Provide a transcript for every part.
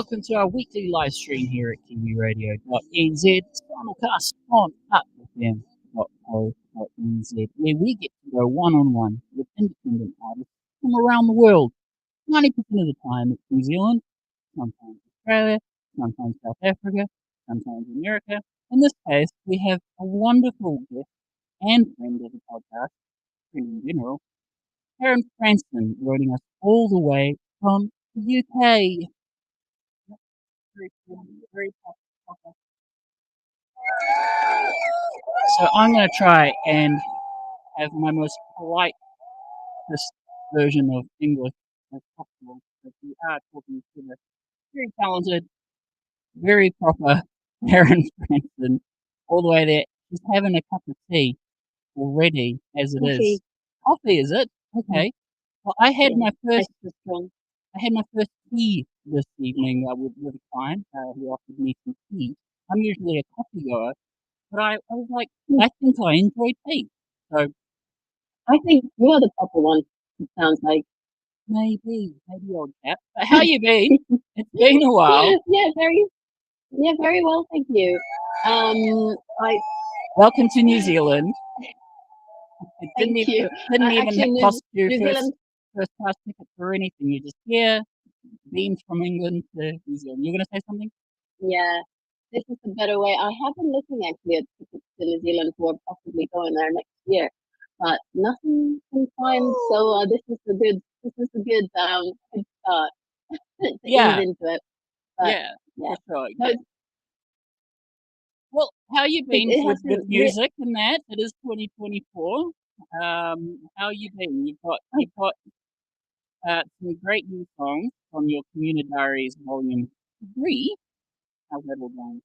welcome to our weekly live stream here at Kiwiradio.nz, simulcast on upfm.co.nz, where we get to go one-on-one with independent artists from around the world. 90% of the time it's New Zealand, sometimes Australia, sometimes South Africa, sometimes America. In this case, we have a wonderful guest and friend of the podcast, friend in general, Karin Fransson, joining us all the way from the UK. Very cool, very proper. So I'm going to try and have my most polite version of English as possible. But we are talking to the very talented, very proper Karen Fransson, all the way there. She's having a cup of tea already, as it is. Coffee, is it? Okay. Well, I had my first tea this evening with a client who offered me some tea. I'm usually a coffee goer, but I was like, I think I enjoy tea. So I think you're the proper one, it sounds like. maybe old chap. But how you been? It's been a while. Very well, thank you. Welcome to New Zealand. It Thank you. Didn't even cost you New Zealand. first class ticket for anything. You just here, beamed from England to New Zealand. You're going to say something? Yeah, this is a better way. I have been looking actually at tickets to New Zealand for possibly going there next year, but nothing can find. So this is a good good start to Yeah. ease into it. But, yeah, yeah. for sure. No, Well, how you been it with hasn't music and that? It is 2024. How you been? You've got some great new songs from your Community Diaries Volume 3. How's that all going?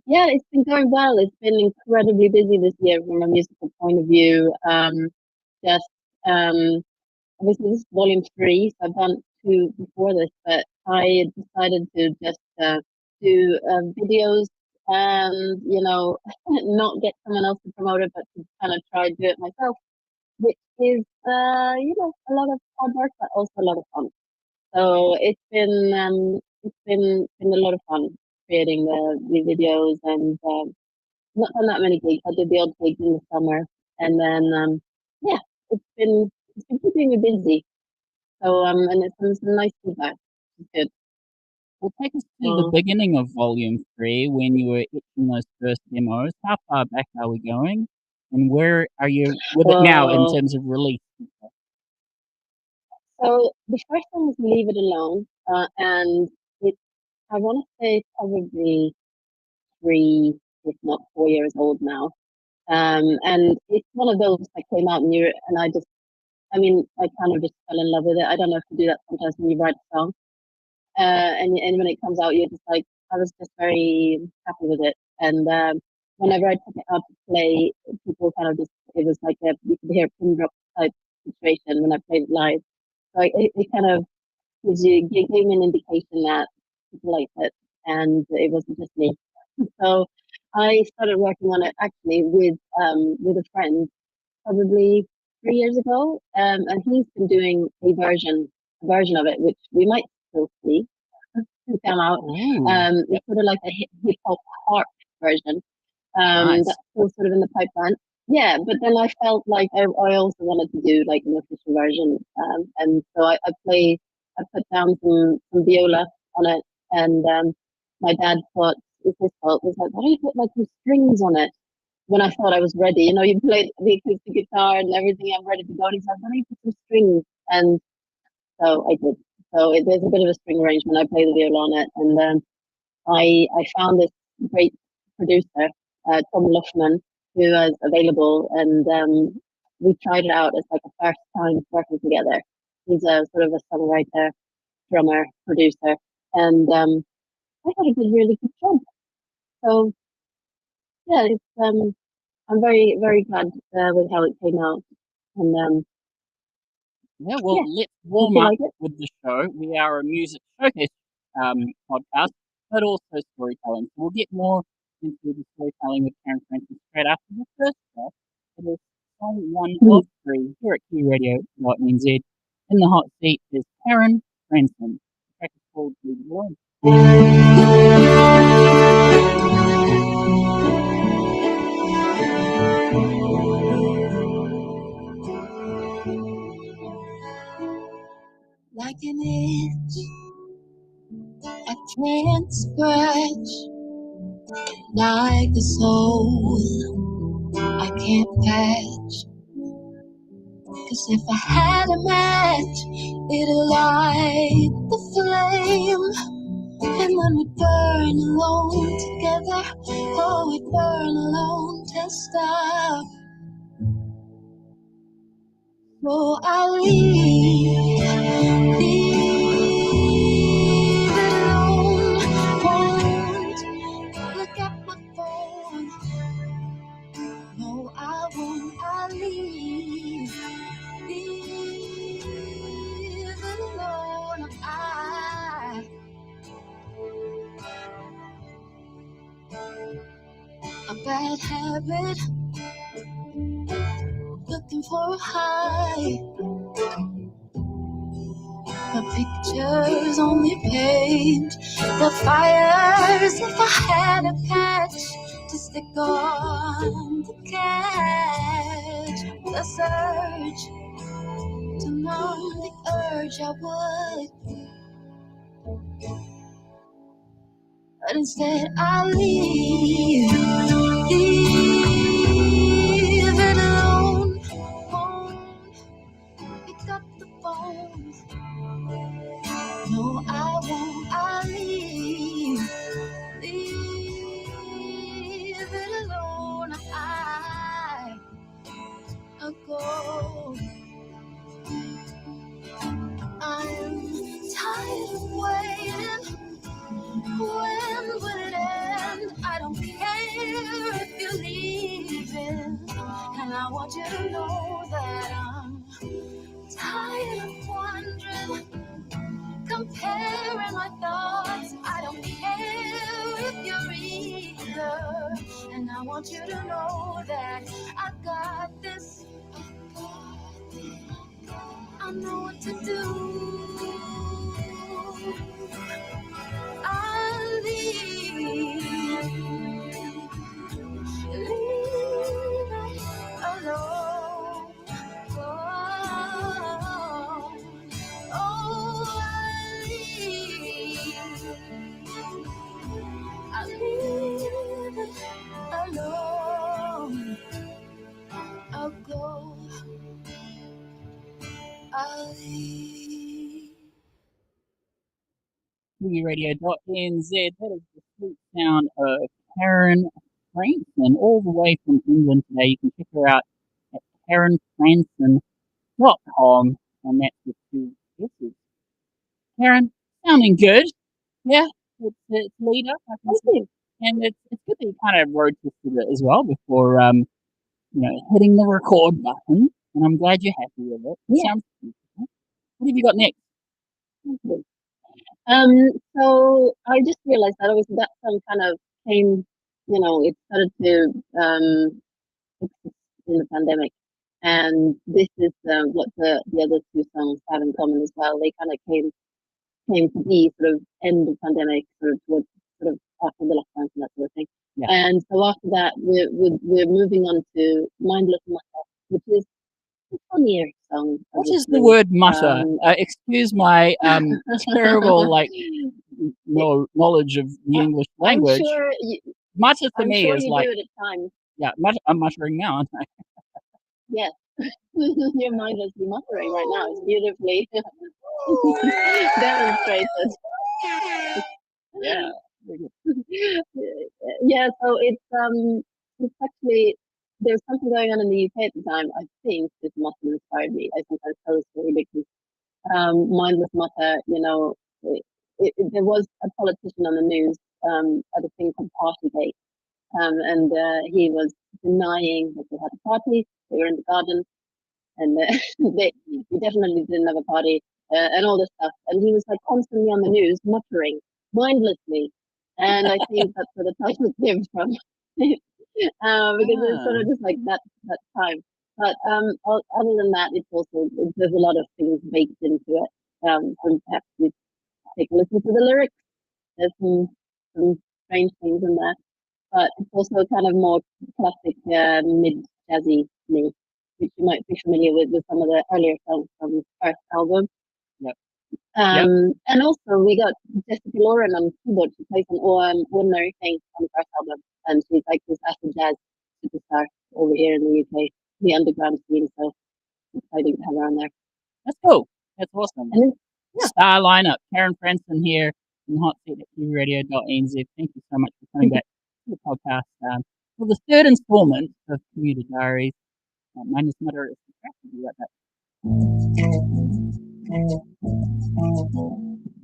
Yeah, it's been going well. It's been incredibly busy this year from a musical point of view. Just obviously this is volume 3, so I've done 2 before this, but I decided to just do videos and not get someone else to promote it, but to kind of try to do it myself, which is a lot of hard work, but also a lot of fun. So it's been a lot of fun creating the videos and not done that many gigs. I did the odd gig in the summer, and then yeah, it's been keeping me busy. So and it's some nice feedback. It's good. Well, take us to the beginning of Volume 3 when you were itching those first demos. How far back are we going? And where are you with it now in terms of release? So the first one was Leave It Alone, and I want to say probably 3, if not 4 years old now. And it's one of those that came out and I kind of just fell in love with it. I don't know if you do that sometimes when you write a song. And when it comes out, you're just like, I was just very happy with it. And whenever I took it out to play, people kind of it was like you could hear a pin drop type situation when I played it live. So it kind of gave me an indication that people liked it, and it wasn't just me. So I started working on it actually with a friend probably 3 years ago, and he's been doing a version of it, which we might still see come out. It's sort of like a hip hop harp version. Nice. That's still sort of in the pipeline. Yeah, but then I felt like I also wanted to do like an official version, and so I put down some viola on it, and my dad thought it's his fault. Was like, why don't you put like some strings on it? When I thought I was ready, you played the acoustic guitar and everything, I'm ready to go. And he's like, why don't you put some strings? And so I did. So there's a bit of a string arrangement. I play the viola on it, and I found this great producer, Tom Lushman, who is available, and we tried it out as like a first time working together. He's a sort of a songwriter, drummer, producer, and I thought he did a really good job. So yeah, I'm very very glad with how it came out, and yeah, well, let's warm up with the show. We are a music showcase podcast, but also storytelling. So we'll get more into the storytelling with Karen Fransson straight after the first track. It is song 1 of 3 here at Kiwiradio.nz. In the hot seat is Karin Fransson. The track is called Leave It Alone. Like an itch I can't scratch, like the soul I can't patch. 'Cause if I had a match, it'd light the flame, and then we'd burn alone together. Oh, we'd burn alone till stop. So I'll leave it alone. Won't look at my phone. No, I won't. I'll leave it alone. A bad habit, looking for a high. The pictures only paint the fires. If I had a patch to stick on the catch, the surge to numb the urge, I would. But instead I'll leave it alone. Won't pick up the phone. No, I won't. I'll leave it alone. I'll go. I'm tired of waiting. When will it end? I don't care if you're leaving, and I want you to know that I'm tired of wondering, comparing my thoughts. I don't care if you're either, and I want you to know that I got this. I know what to do. I'll leave it alone. I'll leave it alone. I'll go. I'll leave. Kiwiradio.nz. That is the sweet sound of Karin Fransson, all the way from England today. You can check her out at KarinFransson.com, and that's with two S's. Karin, sounding good. Yeah, it's leader, I can see. And it's good that you kind of road tested it as well before hitting the record button. And I'm glad you're happy with it. It sounds beautiful. What have you got next? So I just realized that that song kind of came, it started to in the pandemic, and this is what the other two songs have in common as well. They kind of came to be sort of end of pandemic, sort of towards sort of after the lockdowns and that sort of thing. Yeah. And so after that, we're moving on to Mindless Mutter, which is a funnier song. What is the word mutter? Excuse my terrible knowledge of the English language. I'm sure mutter to me is you like do it at times. Yeah, I'm muttering now, aren't I? Yes. You're mindlessly muttering right now. It's beautifully demonstrated. Yeah. Yeah, so it's actually, there's something going on in the UK at the time. I think this must have inspired me. I think I tell the story because mindless mutter, there was a politician on the news at a thing called Partygate, and he was denying that they had a party. They were in the garden, and they definitely didn't have a party, and all this stuff. And he was like constantly on the news, muttering mindlessly. And I think that's where the title came from, because it's sort of just like that time. But other than that, there's a lot of things baked into it. From perhaps take a listen to the lyrics. There's some strange things in there, but it's also kind of more classic mid-jazzy me, which you might be familiar with some of the earlier songs from the first album. Yep. And also we got Jessica Lauren on keyboard. She plays an ordinary thing on the first album, and she's like this acid jazz superstar over here in the UK, the underground scene. So exciting to have her on there. That's cool. That's awesome. And then, Star lineup. Karin Fransson here in Hot Seat at Kiwiradio.nz. Thank you so much for coming back to the podcast for the third installment of Commuter Diaries. My name is Mother. It's to be like that.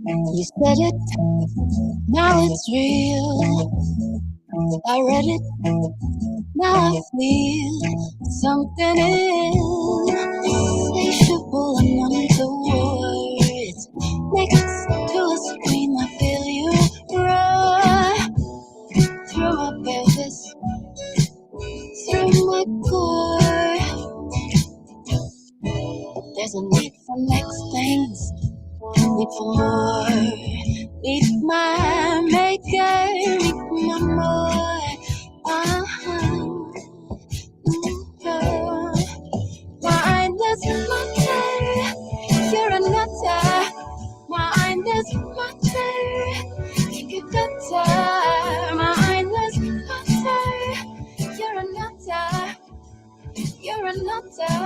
You said it, now it's real. I read it, now I feel something insatiable and untoward. Next to a screen, I feel you roar through my pelvis, through my core. There's a need for next things, need for more. Need my maker, need my more. Mindless matter, you're a nutter. Mindless matter, keep it better. Mindless matter, you're a nutter. You're a nutter.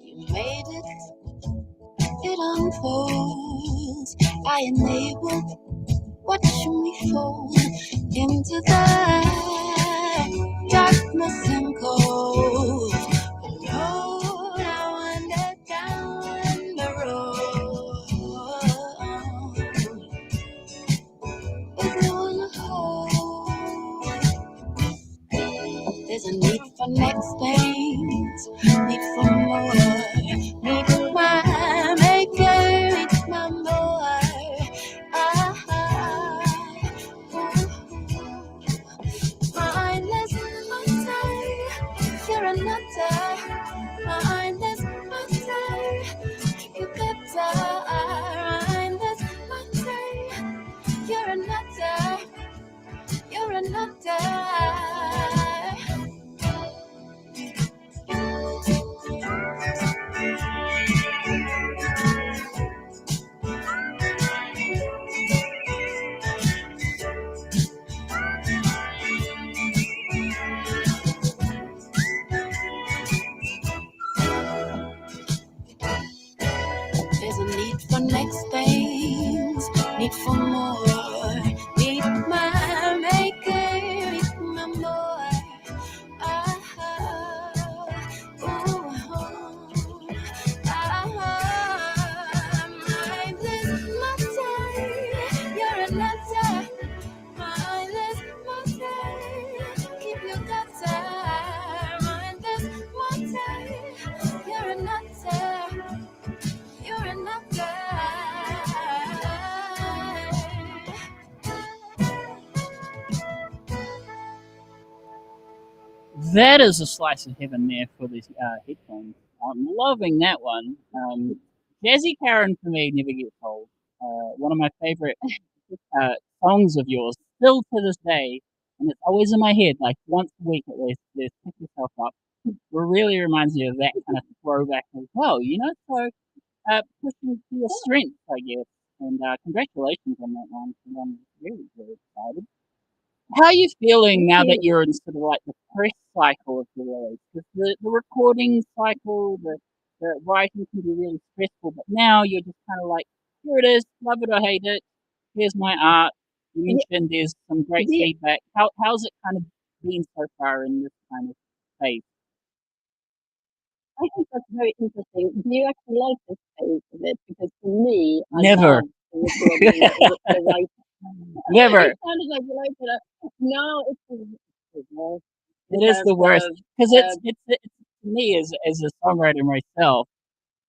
You made it unfolds. I enabled, watching me fall into the darkness and cold. Road, I wander down the road with no one to hold. There's a need for next things, need for more. Need my maker, need my more. Mindless matter, you're a nutter. Mindless matter, you better. Mindless matter, you're a nutter. You're a nutter. There's a need for next things, need for more. Need my maker, need my more. Mindless matter, you're a nutter. Mindless matter, keep your gutter. Mindless matter, you're a nutter. You're a nutter. That is a slice of heaven there for these headphones. I'm loving that one. Jazzy Karin for me never gets old. One of my favorite songs of yours, still to this day, and it's always in my head, like once a week at least, there's Pick Yourself Up. It really reminds me of that kind of throwback as well, you know? So, pushing to your strengths, I guess. And congratulations on that one. And I'm really, really excited. How are you feeling now that you're in sort of like the press cycle of the release? Because the recording cycle, the writing can be really stressful, but now you're just kind of like, here it is, love it or hate it. Here's my art. You mentioned there's some great feedback. How's it kind of been so far in this kind of phase? I think that's very interesting. Do you actually like this phase of it? Because for me, I Never. love the recording, the writing. Never. It sounded like you liked it. No, It is the worst because it's to me as a songwriter myself.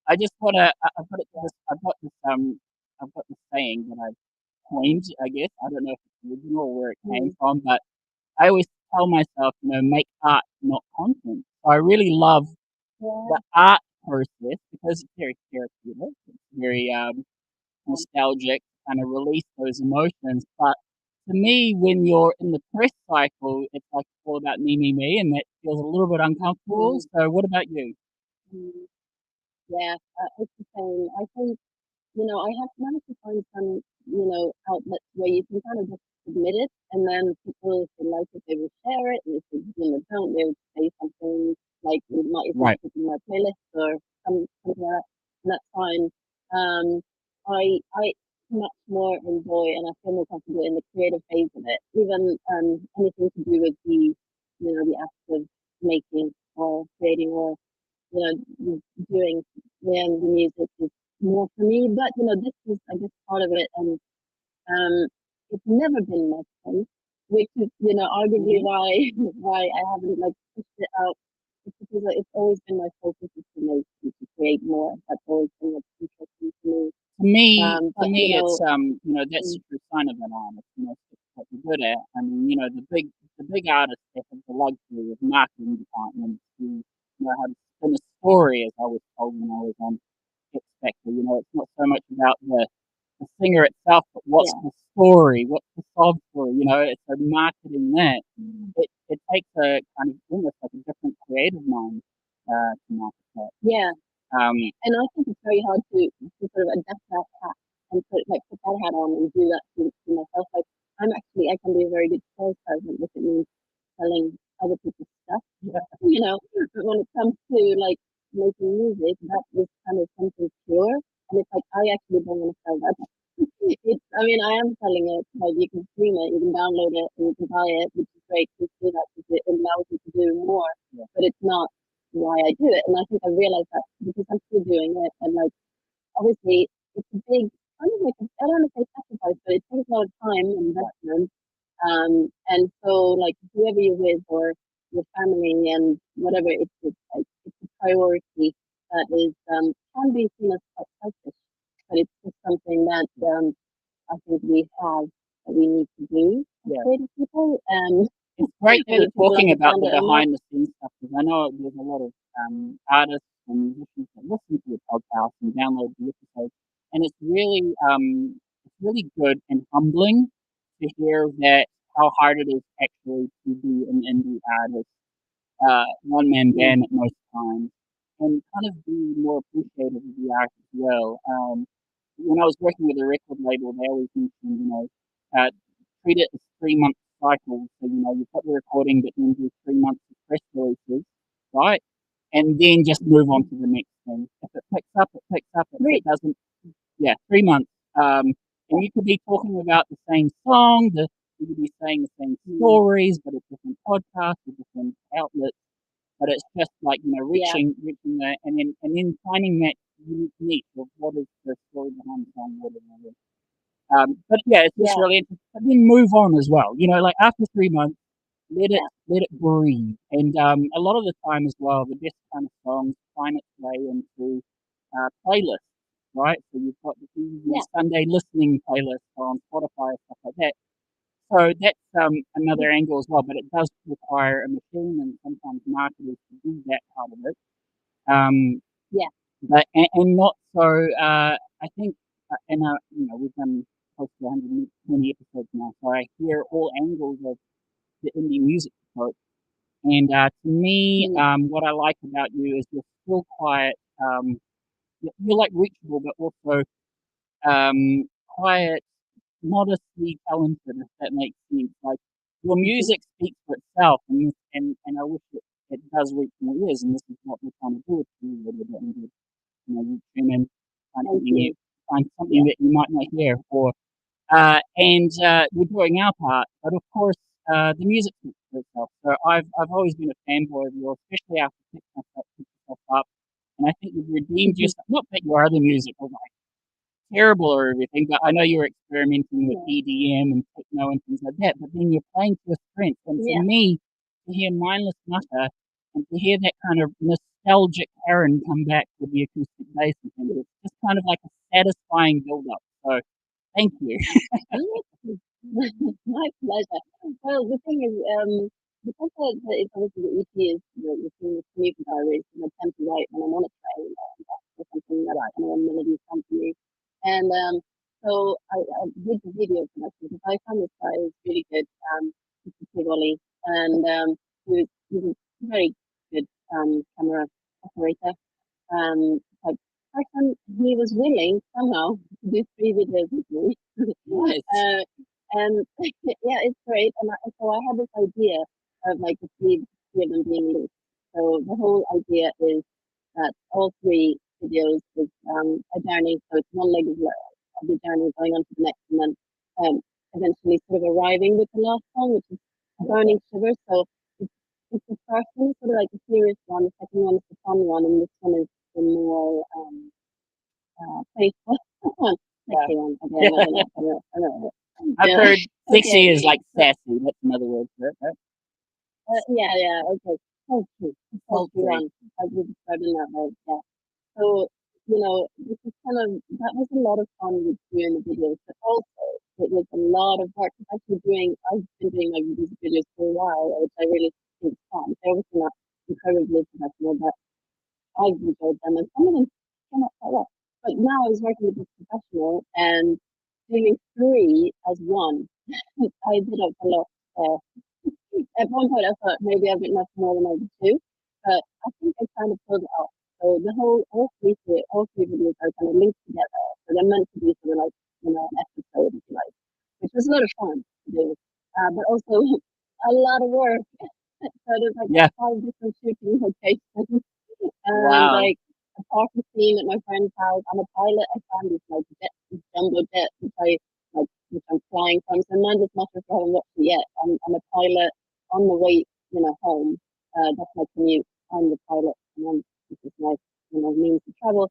I just want to. I've got this saying that I've coined. I guess I don't know if it's original or where it came from, but I always tell myself, make art, not content. So I really love the art process because it's very therapeutic. It's very nostalgic, kind of release those emotions. But to me, when you're in the press cycle, it's like all about me, and that feels a little bit uncomfortable. So, what about you? Mm, yeah, it's the same. I think, I have managed to find some, outlets where you can kind of just submit it, and then people, if they like it, they will share it, and if they, don't, they would say something like it might even Right. put in my playlist or something like that, and that's fine. Um, I much more enjoy, and I feel more comfortable in the creative phase of it, even anything to do with the act of making or creating or doing the music is more for me. But this is, I guess, part of it, and it's never been my thing, which is arguably why I haven't like pushed it out. It's because it's always been my focus is to make and to create more. That's always been what's interesting to me. To But me, it's that's mm, a true sign of an artist. It's what you're good at. I mean, the big artists that have the luxury of marketing departments who know how to spin a story, as I was told when I was on X Factor. It's not so much about the singer itself, but what's yeah, the story, what's the sob story. It's a marketing that it takes a kind of almost like a different creative mind to market that. yeah. Um, And I think it's very hard to sort of adapt that hat and put that hat on and do that to myself. Like I can be a very good salesperson if it means selling other people's stuff. But when it comes to like making music, that is kind of something pure. And it's like I actually don't want to sell that. I am selling it. Like you can stream it, you can download it, and you can buy it, which is great to do that because it allows you to do more. Yeah. But it's not why I do it. And I think I realized that because I'm still doing it, and like obviously it's a big kind of like I don't want to say sacrifice, but it takes a lot of time and investment. And so like whoever you're with or your family and whatever, it's like it's a priority that is can be seen as quite selfish, but it's just something that I think we have that we need to do as yeah. creative people. And It's great that whether you're people talking about understand the it or not, behind the scenes stuff because I know there's a lot of artists and musicians that listen to your podcast and download the episodes, and it's really good and humbling to hear that how hard it is actually to be an indie artist, one man mm, band at most times, and kind of be more appreciative of the art as well. When I was working with a record label, they always mentioned, uh, treat it as 3 month cycles. So, you've got the recording, but then do 3 months of press releases, right? And then just move on to the next thing. If it picks up, it picks up. If it great. doesn't, yeah, 3 months. And you could be talking about the same song, you could be saying the same Mm, stories, but it's different podcasts or different outlets. But it's just like yeah, reaching that, and then finding that unique niche of what is the story behind the song, whatever. But yeah, it's just yeah, really interesting. But then move on as well. Like after 3 months, let it yeah, let it breathe. And a lot of the time as well, the best kind of songs find its way into playlists, right? So you've got the easy yeah. Sunday listening playlist on Spotify and stuff like that. So that's another angle as well, but it does require a machine and sometimes marketers to do that part of it. Um, Yeah, but and not so. I think, and we've done close to 120 episodes now, so I hear all angles of the indie music approach. And to me, mm, what I like about you is you're still quiet. You're like reachable, but also quiet, modestly talented, if that makes sense. Like your mhm, music speaks for itself, and I wish it does reach more ears. And this is what we're trying to do with you, little bit. And you tune in, find thank something you. new, find something Yeah, that you might not hear, or and we're doing our part. But of course, the music speaks for itself. So I've always been a fanboy of yours, especially after picked yourself up. And I think you've redeemed mhm, yourself. Not that your other music was terrible or everything, but I know you're experimenting with yeah, EDM and techno and things like that, but then you're playing to your strengths. And for yeah, me, to hear Mindless Nutter and to hear that kind of nostalgic Karin come back with the acoustic bass and things, it's just kind of like a satisfying build up. So thank you. mm. My pleasure. Well, the thing is, because it's obviously the EP is the thing with commute diaries, and I tend to write when I'm on a train. production, that's kind of a melody company. And so I did the video production because I found this guy who's really good, Kiwi, and he's a very good camera operator. Like person, he was willing somehow to do 3 videos with me. Nice. And yeah, it's great. And so I had this idea of like the three of them being linked. So the whole idea is that all 3 videos is a journey. So it's one leg of the journey going on to the next, and then eventually sort of arriving with the last song, which is Burning Sugar. So it's the first one is sort of like a serious one, the second one is the fun one, and this one is the more playful one. Sexy one. Okay, I don't know. I've Yeah. heard sexy Okay. is like sassy. That's another word for it, right? Yeah, okay. Sultry. Sultry one. I would describe it that way. Yeah. So, this is that was a lot of fun with doing the videos, but also it was a lot of work. I've been doing my music videos for a while, which I really think is fun. They're obviously not incredibly professional, but I've enjoyed them, and some of them came out quite well. But now I was working with this professional and doing 3 as one. I did a lot. At one point, I thought maybe I've written much more than I did 2, but I think I kind of pulled it off. So all three videos are kind of linked together. So they're meant to be sort of like, an episode, if you like, which was a lot of fun to do, but also a lot of work. So there's like Yeah. 5 different shooting locations, and Wow. like a party scene at my friend's house. I'm a pilot. I found this like jumbo jet, which I'm flying from. So none of this matters if I haven't watched it yet. I'm a pilot on the way, home. That's my commute. I'm the pilot, and this is my, means to travel.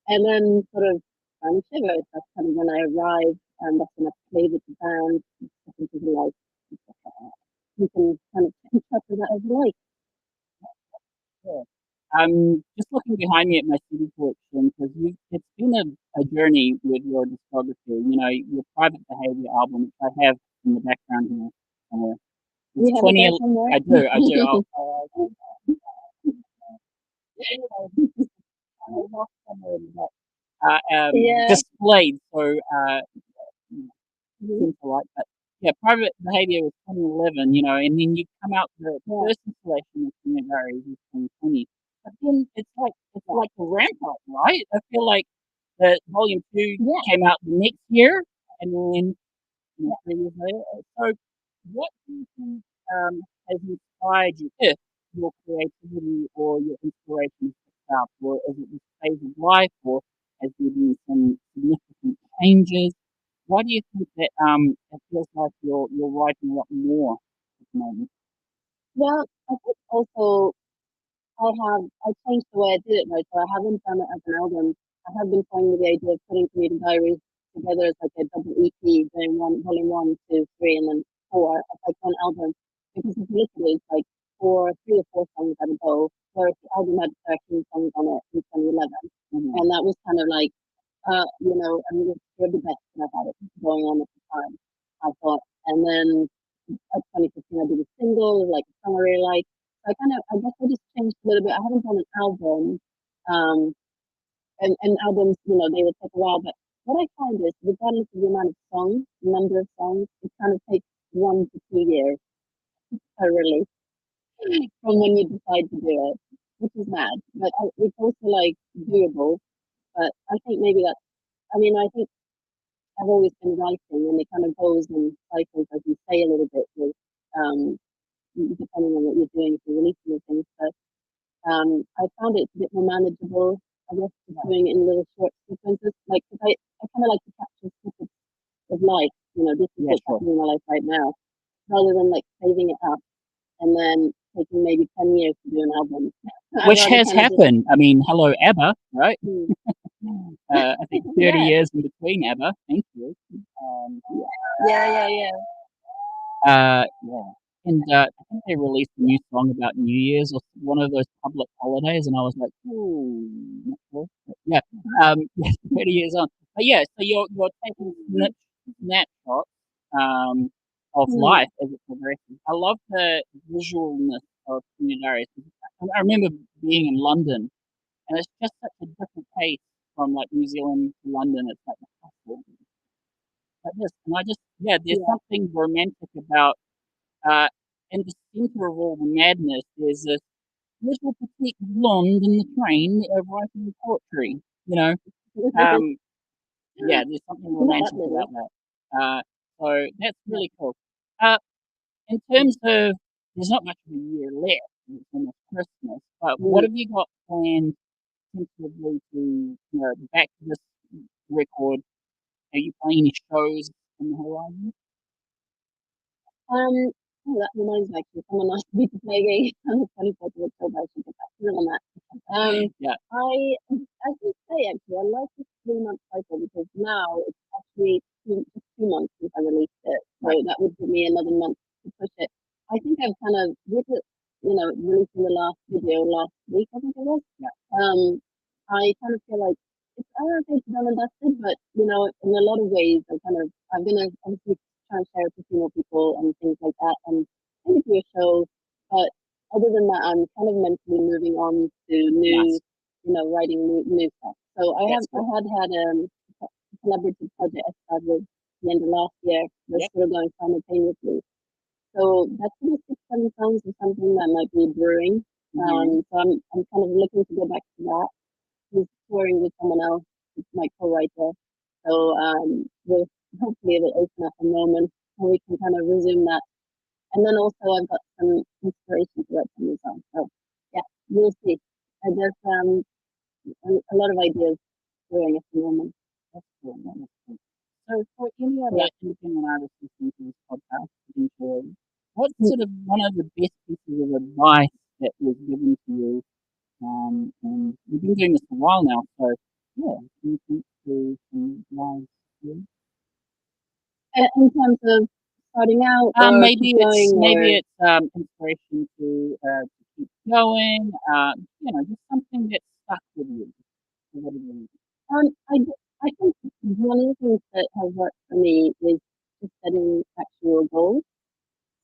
And then sort of I'm shiver. That's kind of when I arrive, and that's when I play with the band. Into the life. You can kind of interpret that as you like. Just looking behind me at my CD collection because it's been a journey with your discography. Your Private Behavior album, which I have in the background here somewhere. You It's have it 20. there somewhere? I do. Yeah. Displayed. So Mhm. seems to like that. Yeah, Private Behavior was 2011, and then you come out the first installation of Kiwiradio was 2020. But then it's like a ramp up, right? I feel like the volume 2 came out the next year, and then 3 years later. So, what do you think has inspired you, if your creativity or your inspiration has picked up, or is it this phase of life, or has there been some significant changes? Why do you think that it feels like you're writing a lot more at the moment? Well, I think also I changed the way I did it, right? So I haven't done it as an album. I have been playing with the idea of putting community diaries together as like a double EP, doing volume 1, 2, 3, and then 4 as like one album. Because it's literally it's like 3 or 4 songs at a go, whereas the album had 13 songs on it in 2011. And that was kind of like, I mean, it's the best that I've had it going on at the time, I thought. And then at 2015, I did a single, like a song I really like. I guess I just changed a little bit. I haven't done an album, um, and albums, they would take a while. But what I find is, regardless of the amount of songs, the number of songs, it kind of takes 1 to 2 years per release from when you decide to do it, which is mad. But it's also like doable. But I think maybe I mean, I think I've always been writing, and it kind of goes in cycles, as you say, a little bit with, um, depending on what you're doing, if you're releasing the things. But I found it a bit more manageable, I guess, just doing it in little short sequences. Like, 'cause I kind of like to capture snippets of life. This is what's happening in my life right now, rather than like saving it up and then taking maybe 10 years to do an album. Which has happened. I mean, hello, ABBA, right? Mm. I think 30 years in between ABBA. Thank you. Yeah. Yeah. And I think they released a new song about New Year's or one of those public holidays, and I was like, "Ooh, not sure." But yeah, 30 years on. But yeah, so you're taking snapshots of life as it progresses. I love the visualness of Kiwiradio. I remember being in London, and it's just such a different pace from like New Zealand to London, it's like the hustle. But this, and I just, there's something romantic about, in the center of all the madness, there's this little petite blonde in the train writing poetry. You know, there's something romantic about that. So that's really cool. In terms of, there's not much of a year left. It's almost Christmas. But what have you got planned tentatively to, back to this record? Are you playing any shows on the horizon? That reminds me, actually, someone asked me to play a game on the 24th of October. I should get back to them on that. I can say, actually, I like this 3-month cycle because now it's actually just 2 months since I released it. So that would give me another month to push it. I think I've kind of, with it, releasing the last video last week, I think it was. I kind of feel like I don't think it's done and dusted, but, in a lot of ways, I'm going to obviously try and share it with more people and things like that, and maybe do a show. But other than that, I'm kind of mentally moving on to new, writing new stuff. So I had a collaborative project I started at the end of last year. We're sort of going simultaneously. So that's sort of 6-7 songs or something that might be brewing. So I'm kind of looking to go back to that. He's touring with someone else, it's my co-writer. So we'll hopefully it'll open up a moment where we can kind of resume that. And then also I've got some inspiration to write some new songs. So we'll see. There's a lot of ideas brewing at the moment. That's cool. So for any other independent artists listening to this podcast, what's sort of one of the best pieces of advice that was given to you? And you've been doing this for a while now, so can you think through some advice here? In terms of starting out, or maybe it's inspiration to keep going. Just something that stuck with you. I think one of the things that has worked for me is just setting actual goals.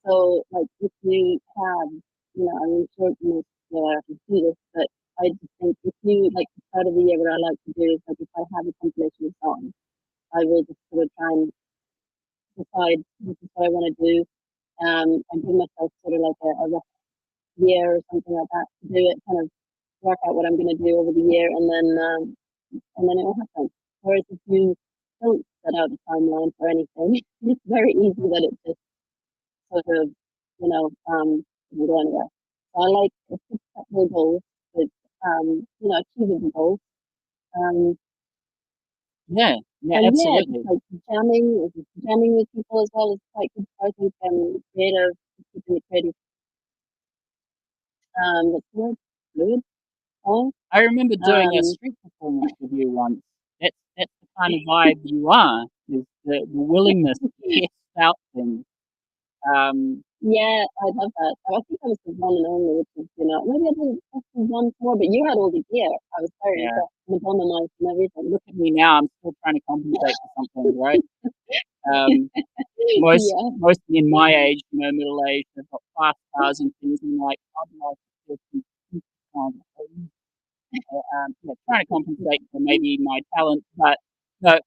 So, like, if you have, I'm sure most have to do this, but I just think if you, like, the start of the year, what I like to do is, like, if I have a compilation of songs, I will just sort of try and decide this is what I want to do, and give myself sort of like a rough year or something like that to do it, kind of work out what I'm going to do over the year, and then it will happen. Whereas if you don't set out a timeline for anything, it's very easy that it just sort of, doesn't go anywhere. So I like to set more goals with, achievable goals. Absolutely. Like jamming with people as well is quite good. I think creative, keeping it creative. That's good. I remember doing a street performance with you once. That's the kind of vibe you are, is the willingness to test out things. Yeah, I love that. I think I was the one and only, which is, maybe I did one more, but you had all the gear. I was very impressed. Madonna mics and everything. Look at me now, I'm still trying to compensate for something, right? Most in my age, middle age, they've got fast cars and things, and like, I'd like to do trying to compensate for maybe my talent, but no,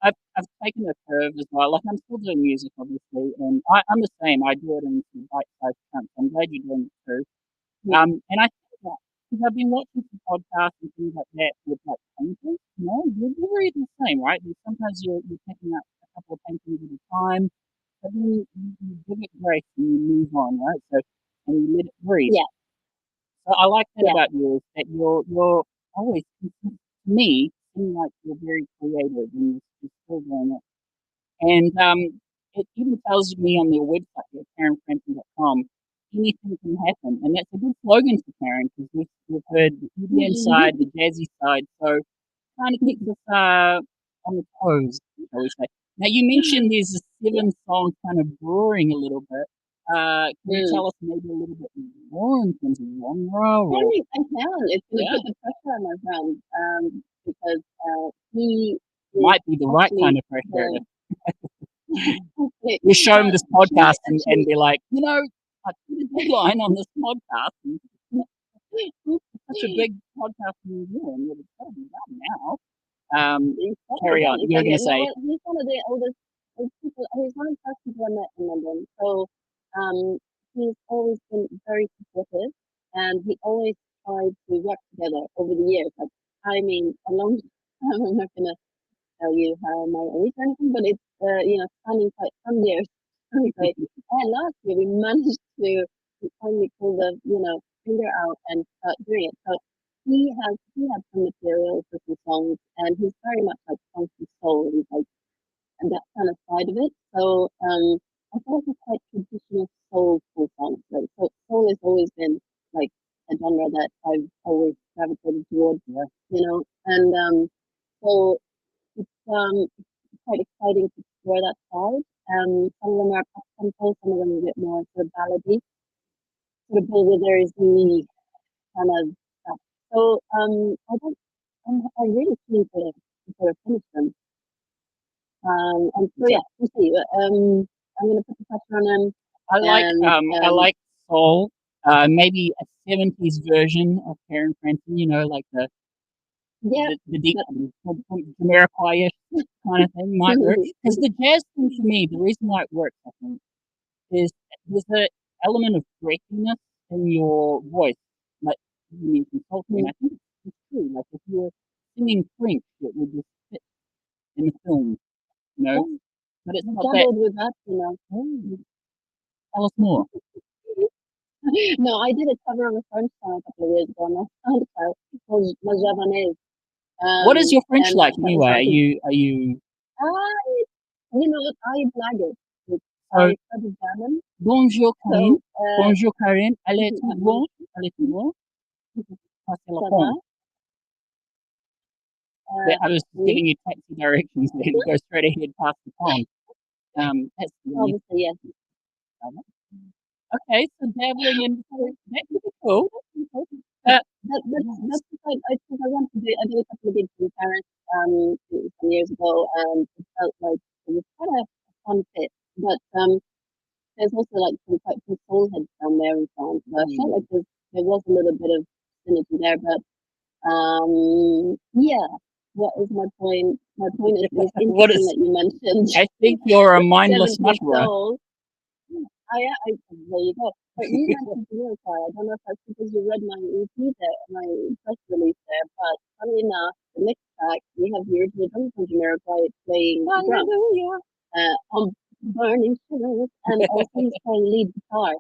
I've taken a curve as well. Like, I'm still doing music, obviously, and I'm the same. I do it in bite-sized chunks. I'm glad you're doing it too. And I think that because I've been watching some podcasts and things like that with like painters, you're really the same, right? Sometimes you're picking up a couple of paintings at a time, but then you give it grace and you move on, right? So, and you let it breathe. Yeah. So I like that about you, is that you're always, to me, seem like you're very creative and you're still doing it. And it even tells me on their website, KarinFransson.com, anything can happen. And that's a good slogan for Karin, because we've heard the EDM side, the jazzy side. So kind of keeps us on the toes, shall we say. Now, you mentioned there's a 7-song kind of brewing a little bit. Can you tell us maybe a little bit more in terms of genre? I can. It's going to put the pressure on my friend, because he might be the right kind of pressure. You show him this podcast and they're like, I put a deadline on this podcast. such a big podcast in New Zealand. You're probably not now. He's Carry on. You were going to say. He's one of the oldest people. He's one of the first people I met in London. So he's always been very supportive, and he always tried to work together over the years. Like, I mean, a long time. I'm not gonna tell you how my age or anything, but it's spanning quite some years. Anyway, and last year we managed to finally pull the finger out and start doing it. So he had some material for some songs, and he's very much like funky soul. He's like and that kind of side of it. So I thought it was quite traditional soulful songs. Right? So soul has always been like a genre that I've always gravitated towards. Yeah. And so it's quite exciting to explore that side. Some of them are pop tempo, some of them are a bit more sort of ballady, sort of Bill Withers kind of stuff. So I'm really keen to sort of finish them. And so yeah, we'll see. I'm gonna put the pressure on him. I like soul. Maybe a 70s version of Karen Fransson. You know, like the deep Jamiroquai kind of thing might work. Because the jazz thing for me, the reason why it works, I think, is there's an element of breakiness in your voice, like you mean consulting. And I think it's true. Like if you were singing French, it would just fit in the film, you know. But it's not that. With that, Tell us more. No, I did a cover of a French song a couple of years ago on my SoundCloud called La Javanaise. What is your French like anyway? Are you? You know what? I blag it. I studied German. Bonjour Karin. Bonjour Karin. Allez tout bon. Allez tout bon. I was giving you taxi directions there to go straight ahead past the pond. That's obviously yes. Okay, so dabbling in that could be cool. That's I think I went to do. I did a couple of gigs in Paris some years ago, and it felt like it was kind of a fun fit. But there's also like quite some soul heads down there in France. So I felt like there was a little bit of synergy there. But yeah, what is my point? My point is interesting that you mentioned. I think you're a mindless mutterer. There you go. But you mentioned Jamiroquai. I don't know if that's because you read my EP there, my press release there, but funnily enough, the next track, we have the original drums from Jamiroquai playing drums on Burning Shivers, and also he's playing lead guitar.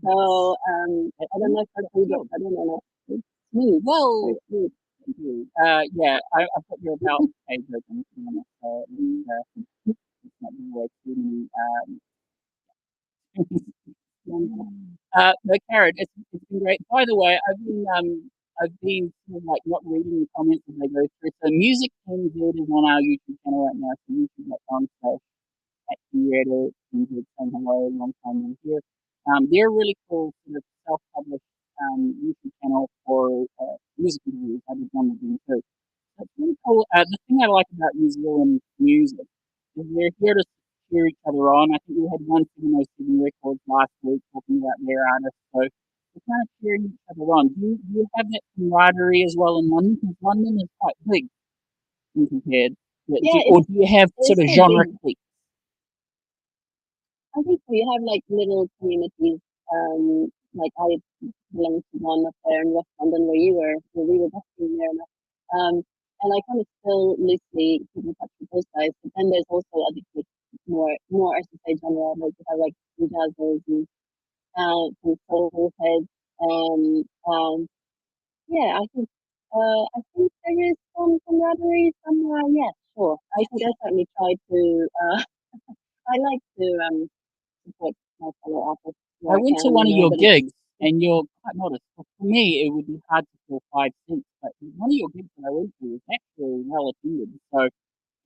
So, I don't know if that's really good. I don't know. It's smooth. Well, yeah, I've got your about page open. It's not the way to no, Karen, it's been great. By the way, I've been sort of like not reading the comments as they go through. So Music NZ is on our YouTube channel right now, so youtube.com at Kiwiradio.nz, saying hello, long time no here. They're really cool sort of self-published YouTube channel for music reviews. I've been done with them too. That's really cool. The thing I like about New Zealand music is they're here to cheer each other on. I think we had 107 records last week talking about their artists, so we're kind of cheering each other on. Do you have that camaraderie as well in London? Because London is quite big when compared. Or do you have sort of genre cliques? I think so. You have like little communities. Like I belong to one up there in West London where we were busking there. And I kind of still loosely keep in touch with those guys. But then there's also other cliques, more I should say genre. Like you have like some jazzers and some soul heads. Yeah, I think there is some camaraderie somewhere. Yeah, sure. I think I certainly try to. I like to support my fellow artists. I went to one of your gigs, and you're quite modest. For me, it would be hard to fill 5 seats, but one of your gigs that I went to was actually well attended. So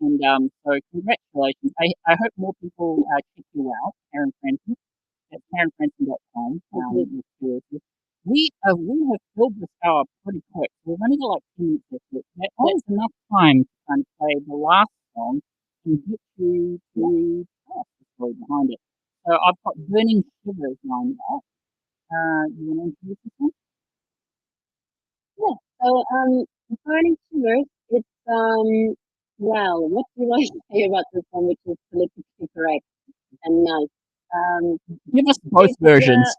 congratulations. I hope more people check you out, Karin Fransson, at KarenFransson.com. We have filled this hour pretty quick. We've only got like 2 minutes left. That's enough time to kind of play the last song and get you to the story behind it. So I've got Burning Shivers lined up. You want to introduce this one? Yeah, So, burning sugars, it's, well, what do I say about this one, which is politically correct and nice? Give us both It's, versions.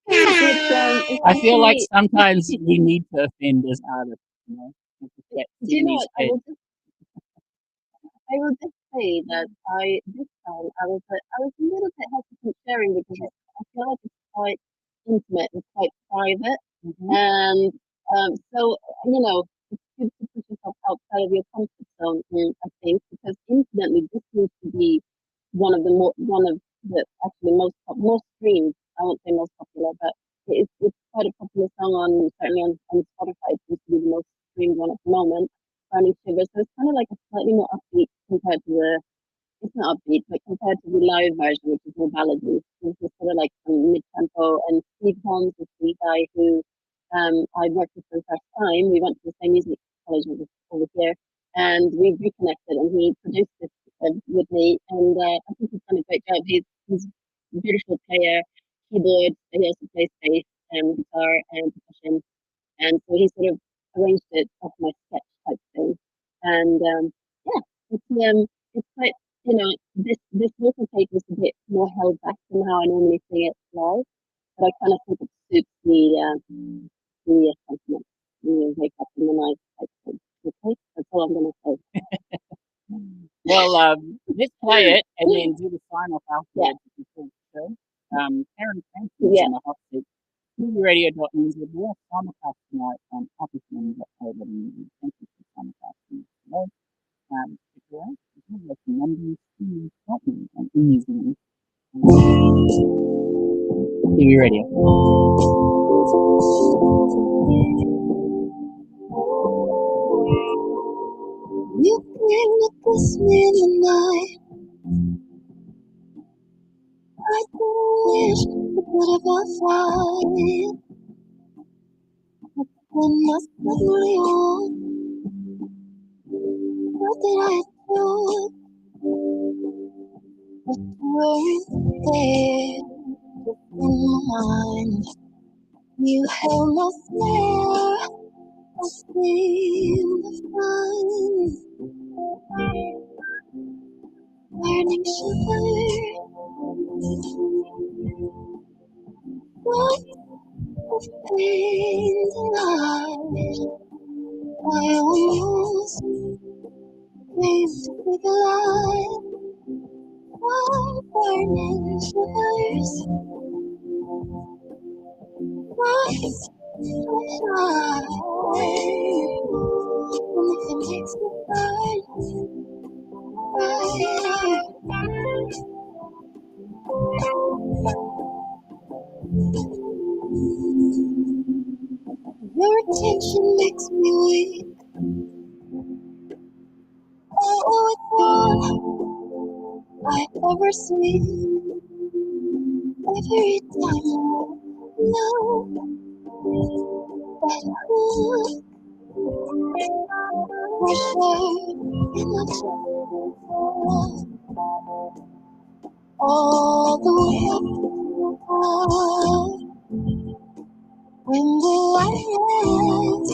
it's I feel like actually, sometimes we need to offend as artists, and to get do you know these what? kids. I will just say that this time I was a little bit hesitant sharing because I feel like it's quite intimate and quite private. Mhm. And so, it's good to push yourself outside of your comfort zone, I think, because incidentally, this seems to be one of the actually most streamed. I won't say most popular, but it's quite a popular song certainly on Spotify. It seems to be the most streamed one at the moment. Burning Sugar. So it's kind of like a slightly more upbeat compared to it's not upbeat, but compared to the live version, which is more ballady. This is sort of like some mid-tempo. And Steve Holmes is the guy who I worked with for the first time. We went to the same music college over here, and we reconnected. And he produced this with me, and I think he's done a great job. He's a beautiful player, keyboard. He also plays bass and guitar and percussion, and so he sort of arranged it off my sketch type thing. And yeah, it's quite, this vocal take was a bit more held back than how I normally sing it live, but I kind of think it suits the sentiment. Wake up in the night type thing. Okay, that's all I'm gonna say. Well, let's play it and then do the sign off afterwards before the show. Karin Fransson is Yeah. in the hot seat. Kiwiradio.nz. We're simulcast tonight on Upperton.co.nz. Thank you for simulcasting today. Stick around. We'll have some numbers in Scotland and in New Zealand. Kiwi Radio. You bring me this midnight. I wish you could have a fight. When I suddenly on, what did I do? But you weren't there in my mind. You held my flare. I feel the fun. Burning sugar. What of pain denied? I almost came to be alive. Why burning sugars? Why so shy? And if it makes me your attention makes me weak. Oh, it's all I ever see. Every time I know that who pressure in my chest. All the way up to the top. When will I end?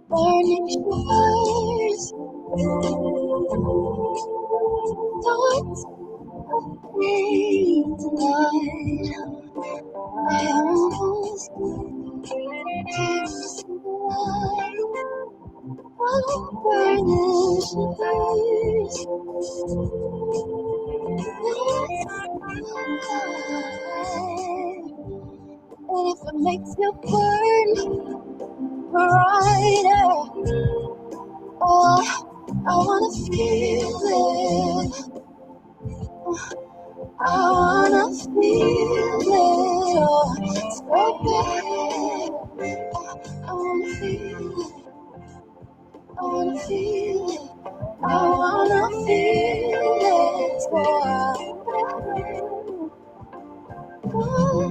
Burning stars, thoughts of pain tonight. I almost came to see the light. Oh, burning stars, and if it makes you burn brighter, oh, I wanna feel it. I wanna feel it. Oh, so bad. I wanna feel it. I wanna feel it. I wanna feel it. Oh,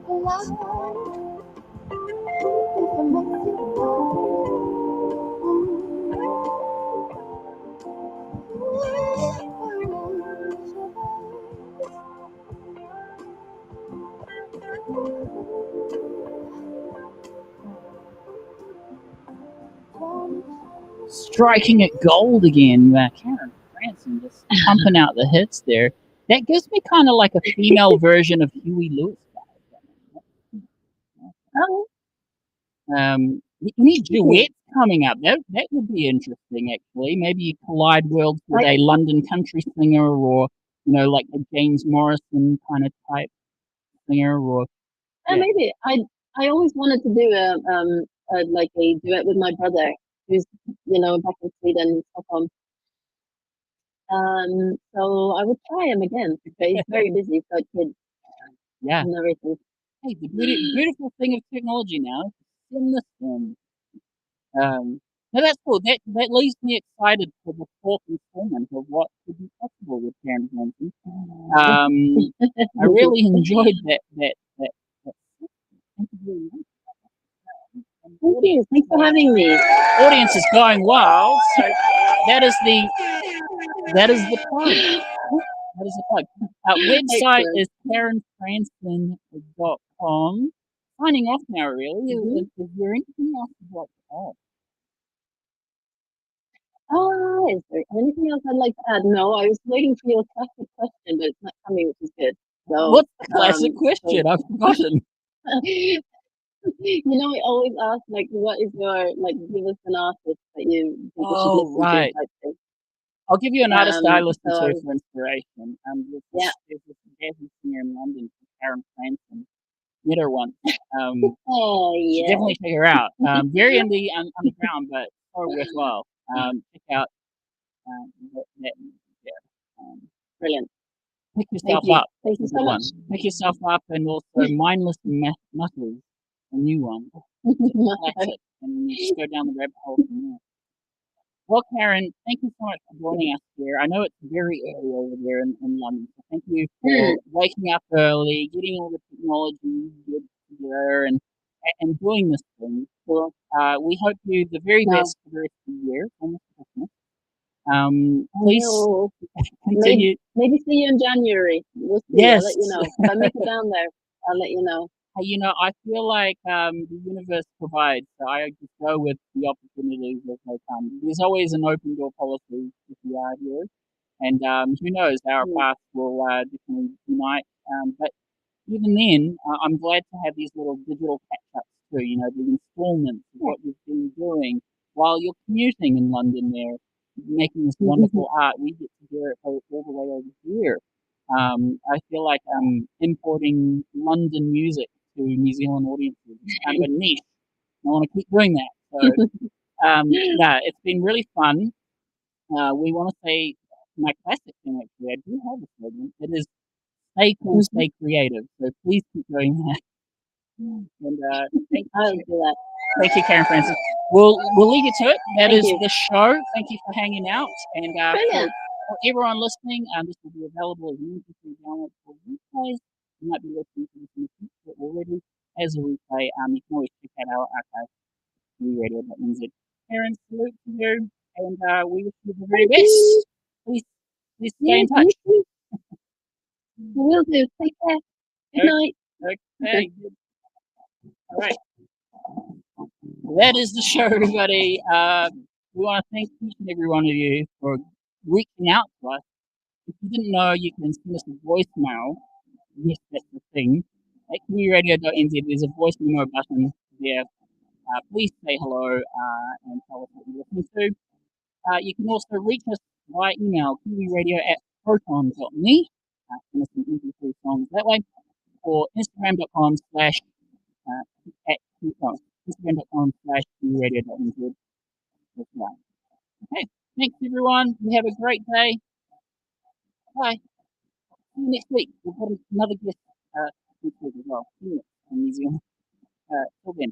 alive. If it makes you striking it gold again. Karin Fransson just pumping out the hits there. That gives me kind of like a female version of Huey Lewis. Oh, Any duets coming up? That would be interesting, actually. Maybe you collide worlds with a London country singer, or like a James Morrison kind of type singer, or maybe. I always wanted to do like a duet with my brother, who's back in Sweden, Stockholm. So I would try him again, but he's very busy, so kids and everything. Hey, the beautiful thing of technology now is seamless. No, that's cool. That leaves me excited for the fourth installment of what could be possible with Karin Fransson. I really enjoyed that interview. Thank you. Thanks for having me. Audience is going wild. So that is the plug. That is the plug. Website is karinfransson.com. Signing off now, really. Is there anything else you'd like to add? Is there anything else I'd like to add? No, I was waiting for your classic question, but it's not coming, which is good. So, what's the classic question? I've forgotten. We always ask, like, what is your, give us an artist that you think we should listen right. to. I'll give you an artist I listen to so- for inspiration. There's this jazzy singer in London, Karin Fransson. Met her once. yeah. Definitely check her out. Very in the underground, but so worthwhile. Check out that Brilliant. Pick yourself Thank you. up. Thank you so much. Pick yourself up, and also Mindless Muscles, a new one. Classic, and you just go down the rabbit hole from there. Well, Karin, thank you so much for joining us here. I know it's very early over there in London, so thank you for waking up early, getting all the technology good together, and doing this thing. So, we hope you the very best for the rest of the year and Christmas. Please continue. Maybe see you in January. We'll see. Yes. I'll let you know. If I make it down there, I'll let you know. I feel like the universe provides, so I just go with the opportunities as they come. There's always an open door policy if you are here, and who knows, our paths will definitely unite. But even then, I'm glad to have these little digital catch-ups too, the installments of what you've been doing while you're commuting in London there, making this wonderful art. We get to hear it all the way over here. I feel like I'm importing London music to New Zealand audiences. It's kind of a niche. I want to keep doing that. So, it's been really fun. We want to say my classic thing, actually. I do have a segment. It is stay cool, stay creative. So please keep doing that. And thank you. Thank you, Karin Fransson. We'll leave you to it. That is the show. Thank you for hanging out. And for everyone listening, this will be available as an MP3 download for replays. You might be listening to this in the future already as a replay. You can always check out our archive, Kiwiradio.nz. Karin, salute to you, and we wish you the very best. Please stay in touch. Will do. Take care. Good night. Okay. All right. That is the show, everybody. We want to thank each and every one of you for reaching out to us. If you didn't know, you can send us a voicemail. Yes, that's the thing. At Kiwiradio.nz, there's a voice memo button there. Please say hello and tell us what you're listening to. You can also reach us via email, kiwiradio@proton.me. Send us some MP3 songs that way. Or Instagram.com/at Instagram.com/kiwiradio.nz. Okay, thanks everyone. You have a great day. Bye. See you next week. We've got another guest next week as well. From New Zealand. Till then.